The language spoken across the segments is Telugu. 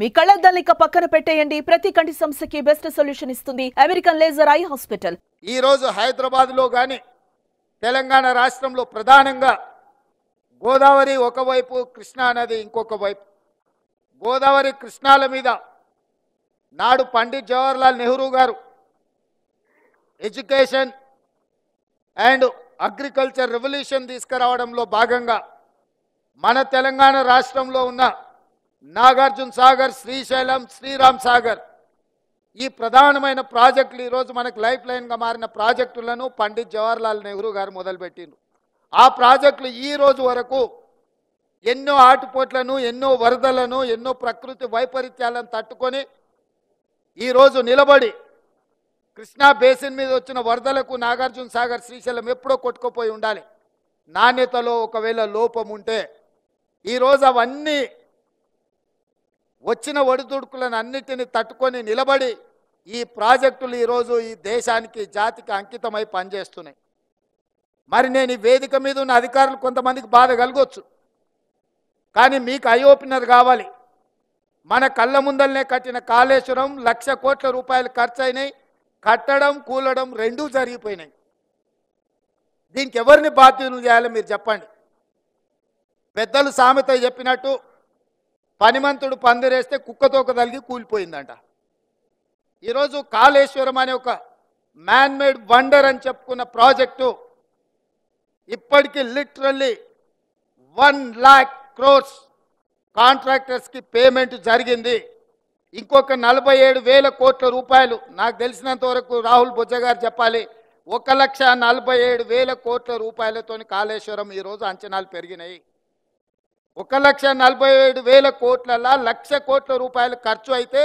మీ కళ్ళద్దాలిక పక్కన పెట్టేయండి. ప్రతి కంటి సమస్యకి బెస్ట్ సొల్యూషన్ ఇస్తుంది అమెరికన్ లేజర్ ఐ హాస్పిటల్. ఈ రోజు హైదరాబాద్ లో గాని తెలంగాణ రాష్ట్రంలో ప్రధానంగా గోదావరి ఒకవైపు, కృష్ణా నది ఇంకొక వైపు. గోదావరి కృష్ణాల మీద నాడు పండిట్ జవహర్లాల్ నెహ్రూ గారు ఎడ్యుకేషన్ అండ్ అగ్రికల్చర్ రెవల్యూషన్ తీసుకురావడంలో భాగంగా మన తెలంగాణ రాష్ట్రంలో ఉన్న నాగార్జున సాగర్, శ్రీశైలం, శ్రీరామ్ సాగర్ ఈ ప్రధానమైన ప్రాజెక్టులు ఈరోజు మనకు లైఫ్ లైన్గా మారిన ప్రాజెక్టులను పండిట్ జవహర్లాల్ నెహ్రూ గారు మొదలుపెట్టిండ్రు. ఆ ప్రాజెక్టులు ఈ రోజు వరకు ఎన్నో ఆటుపోట్లను, ఎన్నో వరదలను, ఎన్నో ప్రకృతి వైపరీత్యాలను తట్టుకొని ఈరోజు నిలబడి కృష్ణా బేసిన్ మీద వచ్చిన వరదలకు నాగార్జున సాగర్, శ్రీశైలం ఎప్పుడో కొట్టుకుపోయి ఉండాలి. నాణ్యతలో ఒకవేళ లోపం ఉంటే ఈరోజు అవన్నీ వచ్చిన ఒడిదుడుకులను అన్నిటిని తట్టుకొని నిలబడి ఈ ప్రాజెక్టులు ఈరోజు ఈ దేశానికి, జాతికి అంకితమై పనిచేస్తున్నాయి. మరి నేను ఈ వేదిక మీద ఉన్న అధికారులు కొంతమందికి బాధ కలగొచ్చు, కానీ మీకు ఐ ఓపెనర్ కావాలి. మన కళ్ళ ముందల్నే కట్టిన కాళేశ్వరం 1,00,000 కోట్ల రూపాయలు ఖర్చు అయినాయి. కట్టడం, కూలడం రెండూ జరిగిపోయినాయి. దీనికి ఎవరిని బాధ్యులు చేయాలో మీరు చెప్పండి. పెద్దలు సామెత చెప్పినట్టు పనిమంతుడు పందిరేస్తే కుక్కతోక తలిగి కూలిపోయిందంట. ఈరోజు కాళేశ్వరం అనే ఒక మ్యాన్మేడ్ వండర్ అని చెప్పుకున్న ప్రాజెక్టు ఇప్పటికీ లిటరల్లీ 1,00,000 crores కాంట్రాక్టర్స్కి పేమెంట్ జరిగింది. ఇంకొక 47,000 కోట్ల రూపాయలు నాకు తెలిసినంత వరకు రాహుల్ బొజ్జ గారు చెప్పాలి, 1,47,000 కోట్ల రూపాయలతో కాళేశ్వరం ఈరోజు అంచనాలు పెరిగినాయి. 1,47,000 కోట్లలో 1,00,000 కోట్ల రూపాయలు ఖర్చు అయితే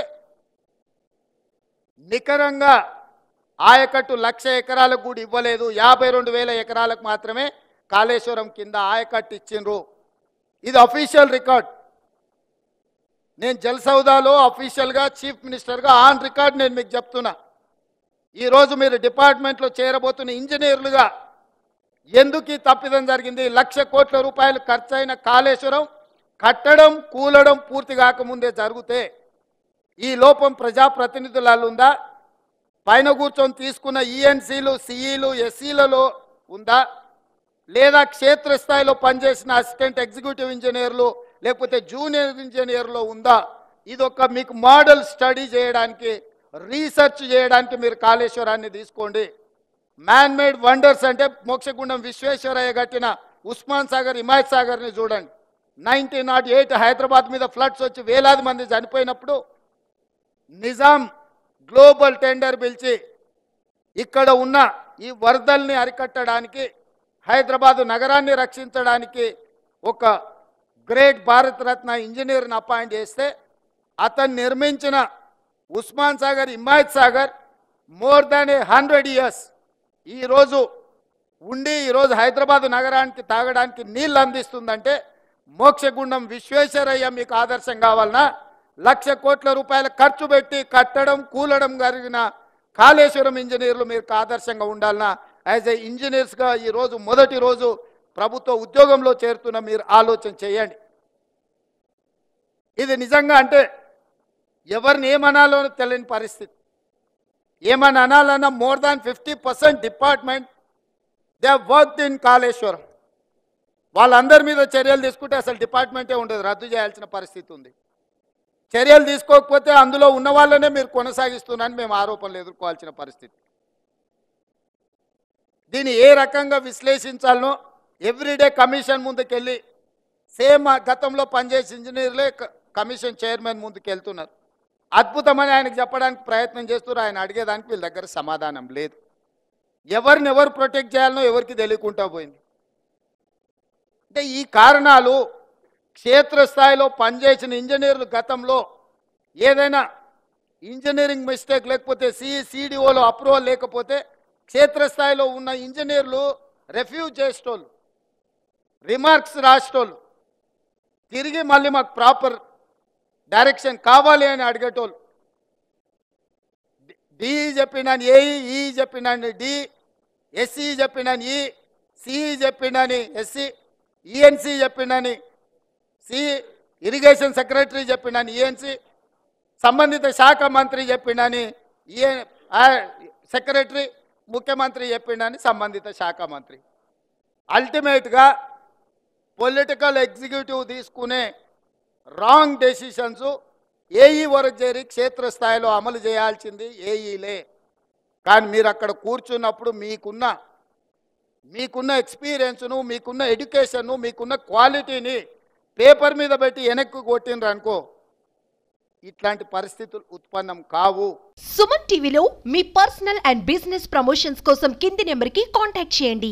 నికరంగా ఆయకట్టు 1,00,000 ఎకరాలకు కూడా ఇవ్వలేదు. 52,000 ఎకరాలకు మాత్రమే కాళేశ్వరం కింద ఆయకట్టు ఇచ్చిండ్రు. ఇది అఫీషియల్ రికార్డ్. నేను జల్సౌదాలో అఫీషియల్గా చీఫ్ మినిస్టర్గా ఆన్ రికార్డ్ నేను మీకు చెప్తున్నా. ఈరోజు మీరు డిపార్ట్మెంట్లో చేరబోతున్న ఇంజనీర్లుగా ఎందుకు ఈ తప్పిదం జరిగింది? 1,00,000 కోట్ల రూపాయలు ఖర్చు అయిన కాళేశ్వరం కట్టడం, కూలడం పూర్తి కాకముందే జరిగితే ఈ లోపం ప్రజాప్రతినిధులలో ఉందా? పైన కూర్చొని తీసుకున్న ఈఎన్సీలు, సిఈలు, ఎస్సీలలో ఉందా? లేదా క్షేత్రస్థాయిలో పనిచేసిన అసిస్టెంట్ ఎగ్జిక్యూటివ్ ఇంజనీర్లు లేకపోతే జూనియర్ ఇంజనీర్లో ఉందా? ఇదొక మీకు మోడల్ స్టడీ చేయడానికి, రీసెర్చ్ చేయడానికి మీరు కాళేశ్వరాన్ని తీసుకోండి. మ్యాన్మేడ్ వండర్స్ అంటే మోక్షగుండం విశ్వేశ్వరయ్య కట్టిన ఉస్మాన్ సాగర్, హిమాయత్ సాగర్ని చూడండి. 1908 హైదరాబాద్ మీద ఫ్లడ్స్ వచ్చి వేలాది మంది చనిపోయినప్పుడు నిజాం గ్లోబల్ టెండర్ పిలిచి ఇక్కడ ఉన్న ఈ వరదల్ని అరికట్టడానికి, హైదరాబాదు నగరాన్ని రక్షించడానికి ఒక గ్రేట్ భారతరత్న ఇంజనీర్ని అపాయింట్ చేస్తే అతను నిర్మించిన Osman Sagar, Himayat Sagar more than 100 years ఈరోజు ఉండి ఈరోజు హైదరాబాదు నగరానికి తాగడానికి నీళ్ళు అందిస్తుందంటే మోక్షగుండం విశ్వేశ్వరయ్య మీకు ఆదర్శం కావాలన్నా? 1,00,000 కోట్ల రూపాయల ఖర్చు పెట్టి కట్టడం, కూలడం జరిగిన కాళేశ్వరం ఇంజనీర్లు మీకు ఆదర్శంగా ఉండాలన్నా? యాజ్ ఏ ఇంజనీర్స్గా ఈరోజు మొదటి రోజు ప్రభుత్వ ఉద్యోగంలో చేరుతున్న మీరు ఆలోచన చేయండి. ఇది నిజంగా అంటే ఎవరిని ఏమనాలో తెలియని పరిస్థితి. ఏమని అనాలన్నా more than 50% department they have worked in Kaleshwaram. వాళ్ళందరి మీద చర్యలు తీసుకుంటే అసలు డిపార్ట్మెంటే ఉండదు, రద్దు చేయాల్సిన పరిస్థితి ఉంది. చర్యలు తీసుకోకపోతే అందులో ఉన్న వాళ్ళనే మీరు కొనసాగిస్తున్నారని మేము ఆరోపణలు ఎదుర్కోవాల్సిన పరిస్థితి. దీన్ని ఏ రకంగా విశ్లేషించాలనో ఎవ్రీడే కమిషన్ ముందుకెళ్ళి సేమ్ గతంలో పనిచేసే ఇంజనీర్లే కమిషన్ చైర్మన్ ముందుకు వెళ్తున్నారు. అద్భుతమని ఆయనకు చెప్పడానికి ప్రయత్నం చేస్తున్నారు. ఆయన అడిగేదానికి వీళ్ళ దగ్గర సమాధానం లేదు. ఎవరిని ఎవరు ప్రొటెక్ట్ చేయాలనో ఎవరికి తెలియకుండా పోయింది. అంటే ఈ కారణాలు క్షేత్రస్థాయిలో పనిచేసిన ఇంజనీర్లు గతంలో ఏదైనా ఇంజనీరింగ్ మిస్టేక్ లేకపోతే సిడిఓలో అప్రూవల్ లేకపోతే క్షేత్రస్థాయిలో ఉన్న ఇంజనీర్లు రెఫ్యూజ్ చేసేటోళ్ళు, రిమార్క్స్ రాసేటోళ్ళు, తిరిగి మళ్ళీ మాకు ప్రాపర్ డైరెక్షన్ కావాలి అని అడిగేటోళ్ళు. డిఈ చెప్పినాను ఏఈ, ఈ చెప్పినాను డి, ఎస్ఈ చెప్పినాను ఈ, సిఈ చెప్పినాను ఎస్సీ, ఈఎన్సీ చెప్పినాను సి, ఇరిగేషన్ సెక్రటరీ చెప్పినాను ఈఎన్సీ, సంబంధిత శాఖ మంత్రి చెప్పిండని సెక్రటరీ ముఖ్యమంత్రి చెప్పిండని సంబంధిత శాఖ మంత్రి. అల్టిమేట్గా పొలిటికల్ ఎగ్జిక్యూటివ్ తీసుకునే రాంగ్ డెసిషన్స్ ఏఈ వరకు చేరి క్షేత్రస్థాయిలో అమలు చేయాల్సింది ఏఈలే. కానీ మీరు అక్కడ కూర్చున్నప్పుడు మీకున్న ఎక్స్పీరియన్స్ను, మీకున్న ఎడ్యుకేషన్ను, మీకున్న క్వాలిటీని పేపర్ మీద పెట్టి వెనక్కి కొట్టినరు అనుకో, ఇట్లాంటి పరిస్థితులు ఉత్పన్నం కావు. సుమన్ టీవీలో మీ పర్సనల్ అండ్ బిజినెస్ ప్రమోషన్స్ కోసం కింది నెంబర్కి కాంటాక్ట్ చేయండి.